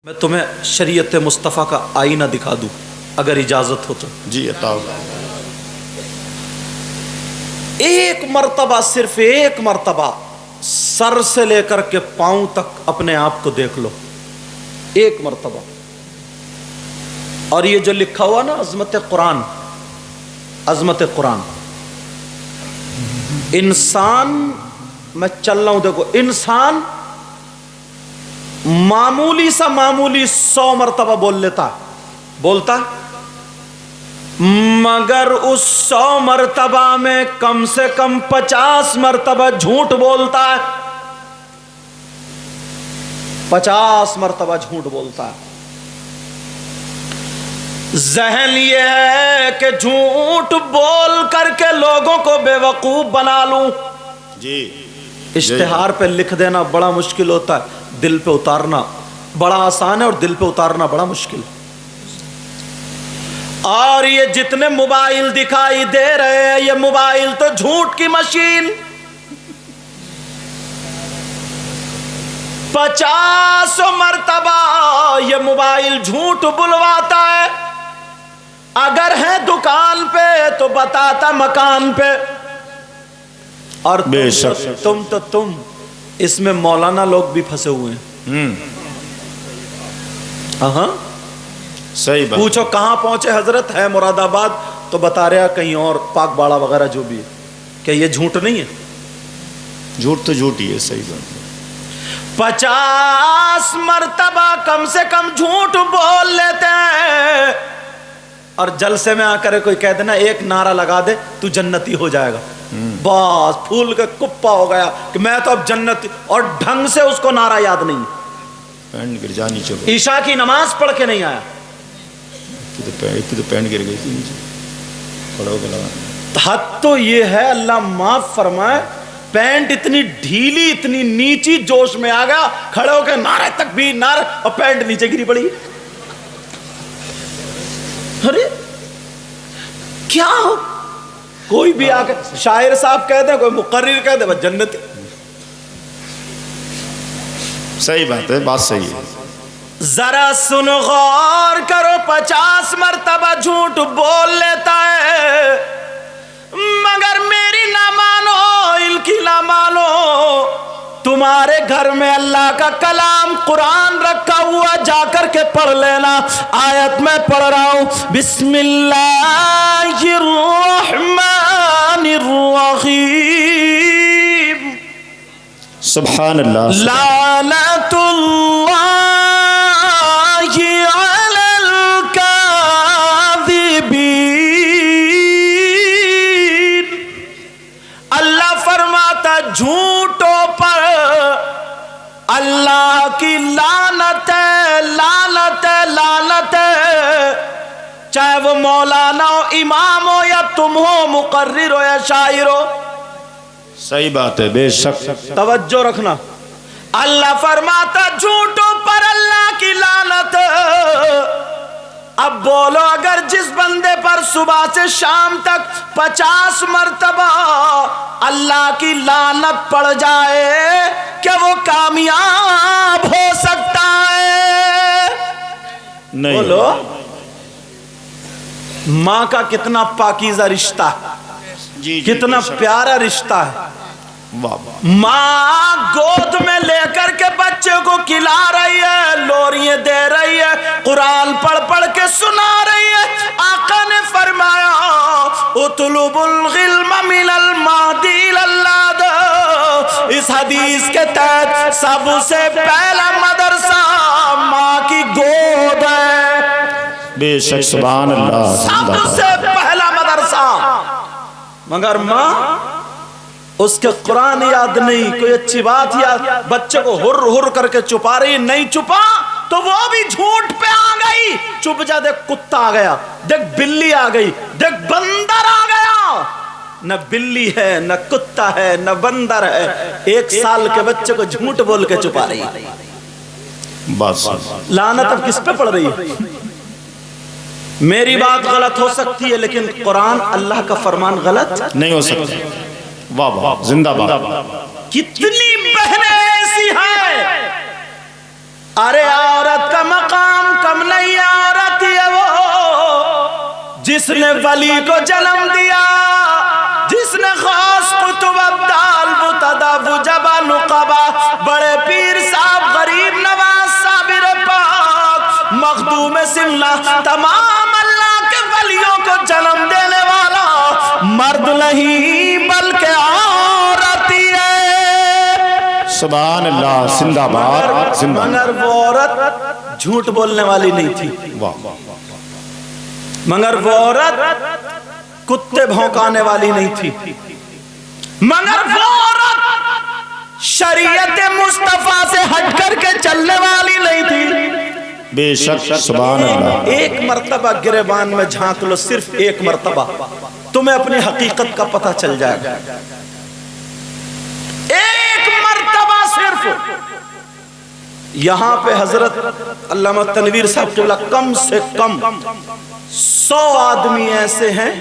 मैं तुम्हें शरीयत मुस्तफ़ा का आईना दिखा दूं अगर इजाजत हो तो। जी अता। एक मर्तबा, सिर्फ एक मर्तबा सर से लेकर के पांव तक अपने आप को देख लो, एक मर्तबा। और ये जो लिखा हुआ ना अजमत कुरान, अजमत कुरान, इंसान, मैं चल रहा हूं देखो, इंसान मामूली सा मामूली 100 मर्तबा बोल लेता, बोलता, मगर उस 100 मर्तबा में कम से कम 50 मर्तबा झूठ बोलता है, 50 मर्तबा झूठ बोलता है। जहन ये है कि झूठ बोल करके लोगों को बेवकूफ बना लूं। जी, इश्तिहार पे लिख देना बड़ा मुश्किल होता है, दिल पे उतारना बड़ा आसान है और दिल पे उतारना बड़ा मुश्किल। और ये जितने मोबाइल दिखाई दे रहे हैं, ये मोबाइल तो झूठ की मशीन, 50 मर्तबा ये मोबाइल झूठ बुलवाता है। अगर है दुकान पे तो बताता मकान पे। और तुम इसमें मौलाना लोग भी फंसे हुए हैं। हाँ, सही बात। पूछो कहां पहुंचे हजरत, है मुरादाबाद तो बता रहा कहीं और, पाक बाड़ा वगैरह जो भी है। क्या ये झूठ नहीं है? झूठ तो झूठ ही है, सही बात। 50 मर्तबा कम से कम झूठ बोल लेते हैं। और जलसे में आकर कोई कह देना एक नारा लगा दे तू जन्नती हो जाएगा, बस फूल का कुप्पा हो गया कि मैं तो अब जन्नती। और ढंग से उसको नारा याद नहीं, पैंट गिर जा नीचे, ईशा की नमाज पढ़ के नहीं आया, तो पैंट गिर गई थी नीचे, खड़ा होकर लगा। हद तो ये है, अल्लाह माफ फरमाए, पैंट इतनी ढीली इतनी नीची, जोश में आ गया, खड़े होकर नारे तकबीर, नारे, और पैंट नीचे गिरी पड़ी। अरे क्या हो, कोई भी आके शायर साहब कह दे, कोई मुकर्रिर कह दे, बस जन्नती। सही बात है, बात सही है। जरा सुन गौर करो, 50 मर्तबा झूठ बोल लेता है, मगर मेरी ना मानो, इनकी ना मानो। तुम्हारे घर में अल्लाह का कलाम कुरान रखा हुआ, जाकर के पढ़ लेना। आयत में पढ़ रहा हूं, बिस्मिल्लाहिर्रहमानिर्रहीम, सुभान अल्लाह, लानतुल्लाहि अलल काज़िबीन। अल्लाह फरमाता झूठों पर अल्लाह की लानत है, लानत है, लानत है। चाहे वो मौलाना हो, इमाम हो, या तुम हो, मुकर्रिर हो या शायर हो। सही बात है, बेशक। तवज्जो रखना, अल्लाह फरमाता झूठों पर अल्लाह की लानत। अब बोलो, अगर जिस बंदे पर सुबह से शाम तक 50 मर्तबा अल्लाह की लानत पड़ जाए, क्या वो कामयाब हो सकता है? नहीं। बोलो, मां का कितना पाकीज़ा रिश्ता है, जी, कितना प्यारा रिश्ता है। वाह वाह। माँ गोद में लेकर के बच्चे को खिला रही है, लोरियां दे रही है, कुरान पढ़ पढ़ के सुना रही है। आका ने फरमाया, उतलुबुल इल्म मिनल महदी इलल्लाद। इस हदीस के तहत सबसे पहला मदरसा माँ की गोद है, बेशक, सुभान अल्लाह। सबसे पहला मदरसा। मगर माँ उसके कुरान याद नहीं, कोई अच्छी बात याद, बच्चे को हुर हुर करके छुपा रही, नहीं छुपा तो वो भी झूठ पे आ गई। चुप जा, देख कुत्ता आ गया, देख बिल्ली आ गई, देख बंदर आ गया। न बिल्ली है, न कुत्ता है, न बंदर है, 1 साल के बच्चे को झूठ बोल के छुपा रही। बस, लानत अब किस पे पड़ रही है? मेरी बात गलत हो सकती है, लेकिन कुरान अल्लाह का फरमान गलत नहीं हो सकता। वाह वाह, जिंदाबाद। कितनी बहनें ऐसी हैं अरे औरत का मकाम कम नहीं, औरत है वो जिसने वली को जन्म दिया, जिसने खास कुतुब अब्दाल मुतदा बुजबा नुकबा बड़े पीर साहब गरीब नवाज साबिर पाक मखदूम सिमला तमाम अल्लाह के वलियों को जन्म देने वाला मर्द नहीं बल्कि औरत ही है। सुभान अल्लाह, जिंदाबाद जिंदाबाद। मगर वो औरत झूठ बोलने वाली नहीं थी, वाह, मगर वो औरत कुत्ते भौंकाने वाली नहीं थी, मगर वो औरत शरीयत मुस्तफा से हट करके चलने वाली नहीं थी। बेशक सुभान अल्लाह। एक मर्तबा गिरेबान में झांक लो, सिर्फ एक मर्तबा, तुम्हें अपनी हकीकत का पता चल जाएगा। एक मर्तबा सिर्फ। यहां पे हजरत अल्लामा तनवीर साहब क़िबला कम से कम 100 आदमी ऐसे हैं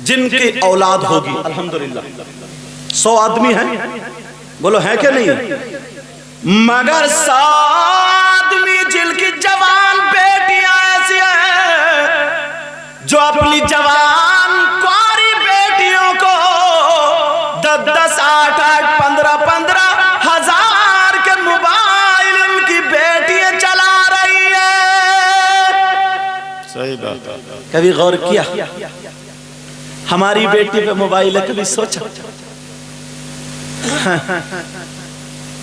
जिनकी औलाद होगी, अल्हम्दुलिल्लाह 100 आदमी हैं, बोलो है क्या नहीं? मगर 100 आदमी जिनकी जवान बेटियां ऐसी हैं जो अपनी जवान कुंवारी बेटियों को 10-10, 8-8, 15-15 हजार के मोबाइल उनकी बेटियां चला रही है। सही बात है। कभी गौर किया हमारी बेटी पे मोबाइल है? कभी सोचा?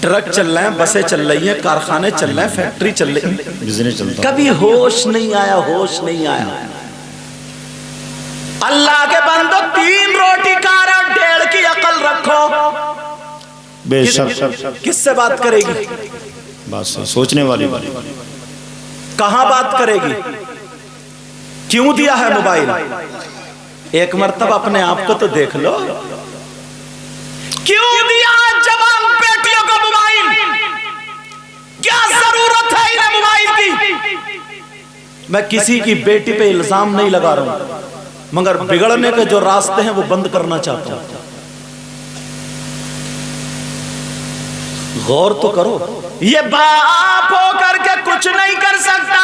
ट्रक चल रहे हैं, बसें चल रही हैं, कारखाने चल रहे हैं, फैक्ट्री चल रही है, बिजनेस चलता। कभी होश नहीं आया, होश नहीं आया। अल्लाह के बंदो 3 रोटी खा रहे हो, 1.5 की अकल रखो। बेशक किससे बात करेगी? बात सोचने वाली। कहां बात करेगी? क्यों दिया है मोबाइल? एक मर्तबा अपने आप को तो देख लो, क्यों दिया जवान बेटियों को मोबाइल? क्या जरूरत है इन्हें मोबाइल की? मैं किसी की बेटी पे इल्जाम नहीं लगा रहा हूं, मगर बिगड़ने के जो रास्ते हैं वो बंद करना चाहता हूं। गौर तो करो, ये बाप होकर के कुछ नहीं कर सकता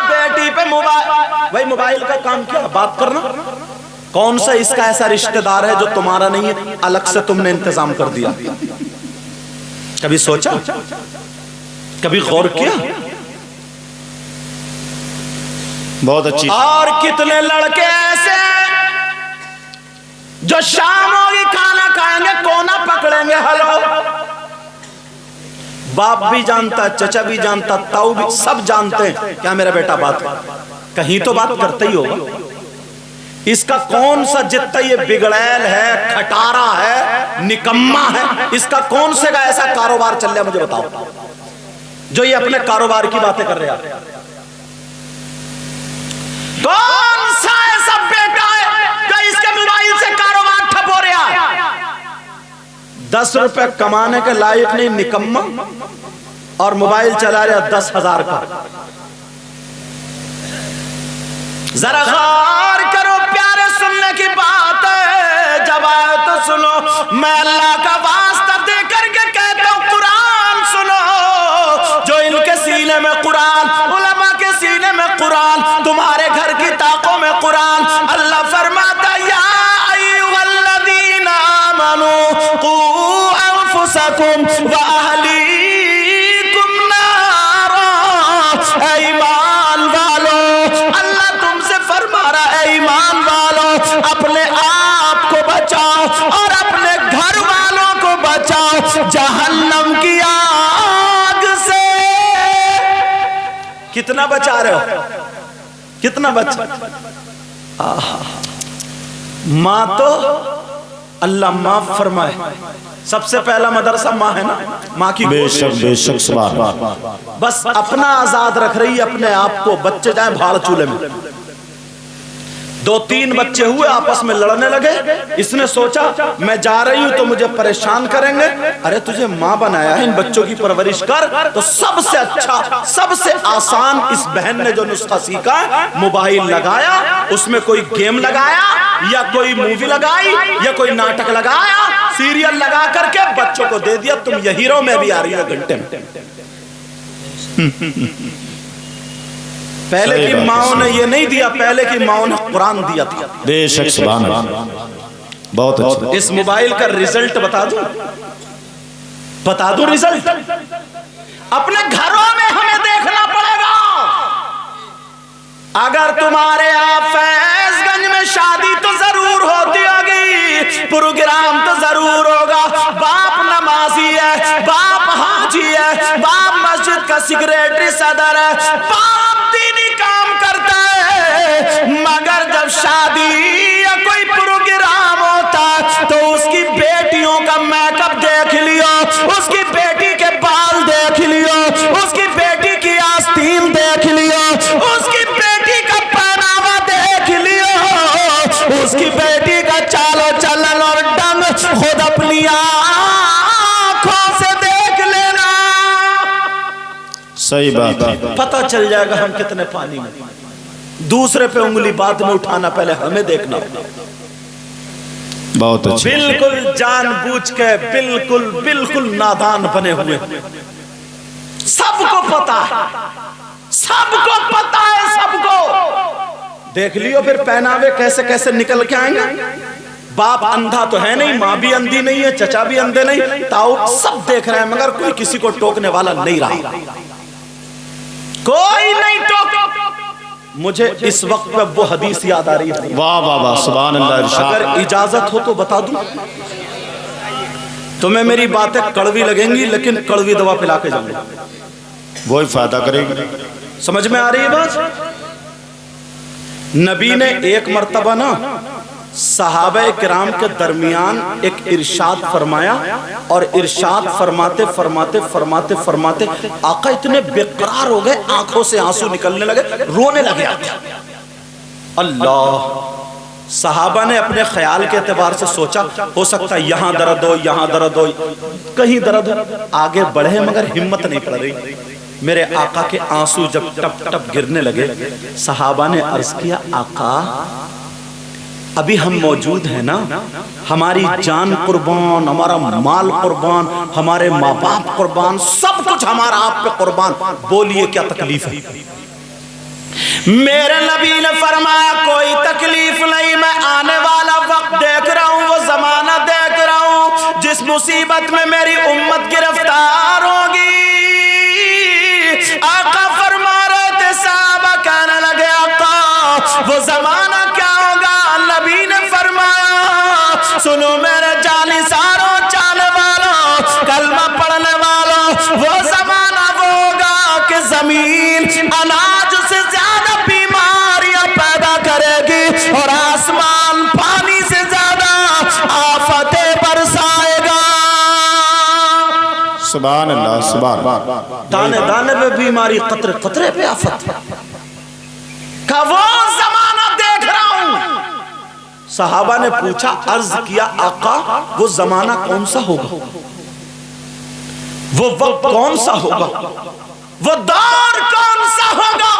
बेटी पे मोबाइल। भाई मोबाइल का काम क्या? बात करना। कौन सा इसका ऐसा रिश्तेदार है जो तुम्हारा नहीं है, अलग से तुमने इंतजाम कर दिया? कभी सोचा? कभी गौर किया? बहुत अच्छी। और कितने लड़के ऐसे जो शाम होगी खाना खाएंगे, कोना पकड़ेंगे, हेलो। बाप भी जानता, चचा भी जानता, ताऊ भी, सब जानते हैं क्या मेरा बेटा बात कहीं तो बात करता ही होगा। इसका कौन सा जितना ये बिगड़ैल है, खटारा है, निकम्मा है, इसका कौन से का ऐसा कारोबार चल रहा है मुझे बताओ, जो ये अपने कारोबार की बातें कर रहे हैं? कौन सा ऐसा बेटा है जो इसके मोबाइल से कारोबार ठप हो रहा है? 10 रुपए कमाने के लायक नहीं, निकम्मा, और मोबाइल चला रहा 10,000 का। जरा गौर करो प्यारे, सुनने की बात है, जब आए तो सुनो। मैं अल्लाह का वास्ता दे करके कहता हूं, कुरान सुनो। जो इनके सीने में कुरान, उलमा के सीने में कुरान, तुम्हारे घर की ताकों में कुरान। अल्लाह फरमाता या अय्युहल्लज़ीना आमनू कू अनफुसकुम व अहलीकुम नारा। ऐ ईमान वालों, अल्लाह तुमसे फरमा रहा है, ईमान वालों अपने आप को बचाओ और अपने घर वालों को बचाओ जहन्नम की आग से। कितना बचा रहे हो? कितना बचा? माँ तो अल्लाह माफ फरमाए, सबसे पहला मदरसा माँ है ना, माँ की। बेशक बेशक सुभान। बस अपना आजाद रख रही है अपने आप को, बच्चे जाए भाड़ चूल्हे में। 2-3 बच्चे हुए, आपस में लड़ने लगे। इसने सोचा मैं जा रही हूं तो मुझे परेशान करेंगे। अरे तुझे माँ बनाया है, इन बच्चों की परवरिश कर। तो सबसे अच्छा, सबसे आसान इस बहन ने जो नुस्खा सीखा, मोबाइल लगाया, उसमें कोई गेम लगाया या कोई मूवी लगाई या कोई नाटक लगाया, सीरियल लगा करके बच्चों को दे दिया, तुम यही रहो, मैं भी आ रही हूं घंटे में। पहले की माओ ने ये नहीं दिया, पहले की माओ ने कुरान दिया था। बेशक, सुभान अल्लाह, बहुत अच्छा। इस मोबाइल का रिजल्ट बता दूं रिजल्ट। अपने घरों में हमें देखना पड़ेगा। अगर तुम्हारे यहाँ फैजगंज में शादी तो जरूर होती होगी, प्रोग्राम तो जरूर होगा, बाप नमाजी है, बाप हाजी है, बाप मस्जिद का सेक्रेटरी सदर है, बाप दीनी काम करता है, मगर जब शादी या कोई प्रोग्राम होता तो उसकी बेटियों का मेकअप देख लियो, उसकी बेटी के बाल देख लियो, उसकी बेटी की आस्तीन देख लियो, उसकी बेटी का पहनावा देख लियो, उसकी बेटी का चालो चलन और ढंग खुद अपनी आंखों से देख लेना। सही बात है। पता चल जाएगा हम कितने पानी में। दूसरे पे उंगली बाद में उठाना, पहले हमें देखना होगा। बहुत अच्छा। बिल्कुल जानबूझ के, बिल्कुल नादान बने हुए। सबको पता है, सबको पता है, सबको देख लियो। फिर पहनावे कैसे कैसे निकल के आएंगे। बाप अंधा तो है नहीं, माँ भी अंधी नहीं है, चचा भी अंधे नहीं, ताऊ सब देख रहे हैं, मगर कोई किसी को टोकने वाला नहीं रहा, कोई नहीं टोक। मुझे इस वक्त पे वो हदीस याद आ रही है। वाह वाह वाह, सुभान अल्लाह। अगर इजाजत हो तो बता दूं। तुम्हें मेरी बातें कड़वी लगेंगी, लेकिन कड़वी दवा पिला के जाऊंगा, वही फायदा करेगी। समझ में आ रही है बात? नबी ने एक मर्तबा ना सहाबे किराम के दरमियान एक इरशाद फरमाया, और इरशाद फरमाते फरमाते फरमाते फरमाते आका इतने बेकरार हो गए, आंखों से आंसू निकलने लगे, रोने लगे आका। अल्लाह, सहाबा ने अपने ख्याल के एतबार से सोचा हो सकता है यहाँ दर्द हो, यहाँ दर्द हो, कहीं दर्द हो, आगे बढ़े मगर हिम्मत नहीं पड़ रही। मेरे आका के आंसू जब टप टप गिरने लगे, सहाबा ने अर्ज किया, आका अभी हम मौजूद हैं ना, हमारी जान कुर्बान, हमारा माल कुर्बान, हमारे माँ बाप कुर्बान, सब कुछ हमारा आप पे कुर्बान, बोलिए क्या तकलीफ है? मेरे नबी ने फरमाया कोई तकलीफ नहीं, मैं आने वाला वक्त देख रहा हूँ, वो जमाना देख रहा हूँ जिस मुसीबत में मेरी उम्मत गिरफ्तार होगी। आका फरमा रहे थे, साहबा कहने लगे आका वो जमाना क्या होगा? नबी ने फरमाया सुनो मेरे जानिसारों, चाले वालों, कलमा पढ़ने वालों, वो जमाना वो होगा कि जमीन अनाज से ज्यादा बीमारियां पैदा करेगी और आसमान पानी से ज्यादा आफतें बरसाएगा। सुभान अल्लाह, सुभान अल्लाह। दाने दाने पे बीमारी, कतरे कतरे पे आफत का वो जमाना देख रहा हूं। सहाबा ने पूछा, अर्ज किया, आका वो जमाना कौन सा होगा, वो वक्त कौन सा होगा, वो दौर कौन सा होगा?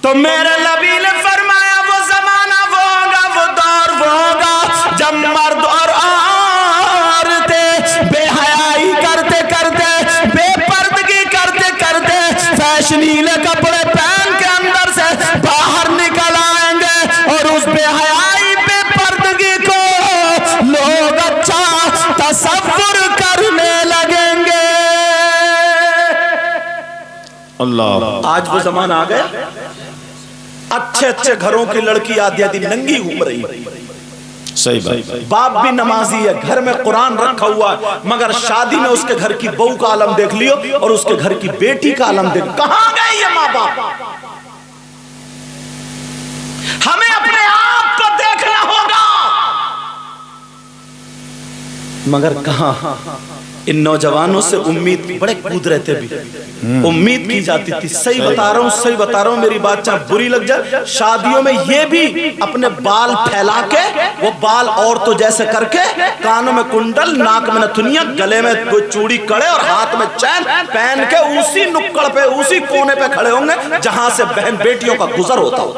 तो मेरे नबी ने फरमाया वो जमाना वो होगा, वो दौर वो होगा जब मर्द और औरतें बेहयाई करते करते, बेपर्दगी करते करते, फैशनीले कपड़े पहन के अंदर से बाहर निकल आएंगे और उस बेहयाई बेपर्दगी को लोग अच्छा तसव्वुर करने लगेंगे। अल्लाह, आज वो जमाना आ गया, अच्छे अच्छे घरों की लड़की आधी आधी नंगी घूम रही है, सही बात। बाप भी नमाजी है, घर में कुरान रखा हुआ है, मगर शादी में उसके घर की बहू का आलम देख लियो और उसके घर की बेटी का आलम देख। कहां गए ये माँ बाप? हमें अपने आप को देखना होगा, मगर कहां? इन नौजवानों से उम्मीद, बड़े कूद रहे थे भी, उम्मीद की जाती थी। सही बता रहा हूं, सही बता रहा हूं, मेरी बात चाहे बुरी लग जाए, शादियों में ये भी अपने बाल फैला के, वो बाल और तो जैसे करके, कानों में कुंडल, नाक में नथुनिया, गले में कोई चूड़ी कड़े और हाथ में चैन पहन के उसी नुक्कड़ पे, उसी कोने पे खड़े होंगे जहां से बहन बेटियों का गुजर होता हो,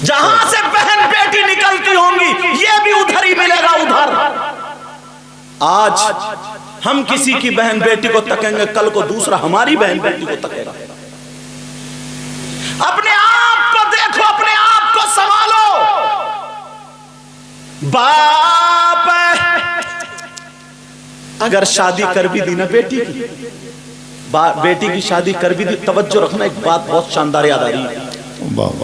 जहां से बहन बेटी निकलती होंगी, ये भी उधर ही मिलेगा, उधर। आज हम किसी की बहन बेटी को तकेंगे, कल को दूसरा हमारी बहन बेटी को तकेगा। अपने आप को देखो, अपने आप को संभालो। बाप अगर शादी कर भी दी ना बेटी की, बेटी की शादी कर भी दी, तवज्जो रखना, एक बात बहुत शानदार याद आ रही है।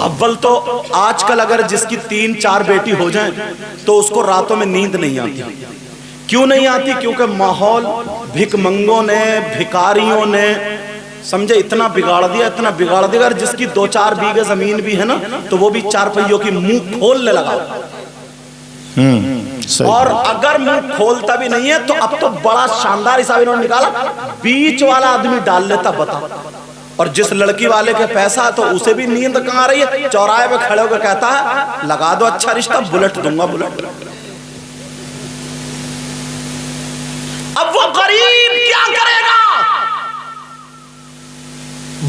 अव्वल तो आजकल अगर जिसकी 3-4 बेटी हो जाए तो उसको रातों में नींद नहीं आती। क्यों नहीं आती? क्योंकि माहौल भिकमंगों ने, भिकारियों ने, समझे, इतना बिगाड़ दिया, इतना बिगाड़ दिया। अगर जिसकी 2-4 बीघे जमीन भी है ना, तो वो भी 4 पहियों की मुंह खोलने लगा। और अगर मुंह खोलता भी नहीं है तो अब तो बड़ा शानदार हिसाब इन्होंने निकाला, बीच वाला आदमी डाल लेता बता। और जिस लड़की वाले के पैसा है तो उसे भी नींद कहाँ आ रही है, चौराहे पे खड़े होकर कहता है लगा दो अच्छा रिश्ता, बुलेट दूंगा बुलेट। अब वो गरीब क्या करेगा?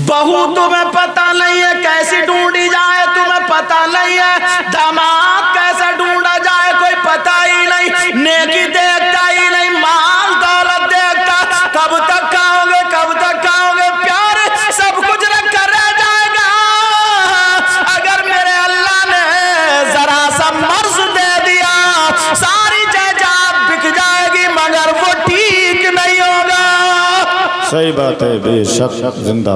बहू तुम्हें पता नहीं है कैसी ढूंढी जाए, तुम्हें पता नहीं है दामाद कैसे ढूंढा जाए, कोई पता ही नहीं, नेकी देखता ही नहीं, माल दौलत देखता। कब तक खाओगे, कब तक खाओगे? प्यार सब कुछ रखकर रह जाएगा। अगर मेरे अल्लाह ने जरा सा मर्ज दे दिया, सारी जायदाद बिक जाएगी, मगर वो ठीक नहीं होगा। सही बात है, बेशक जिंदा।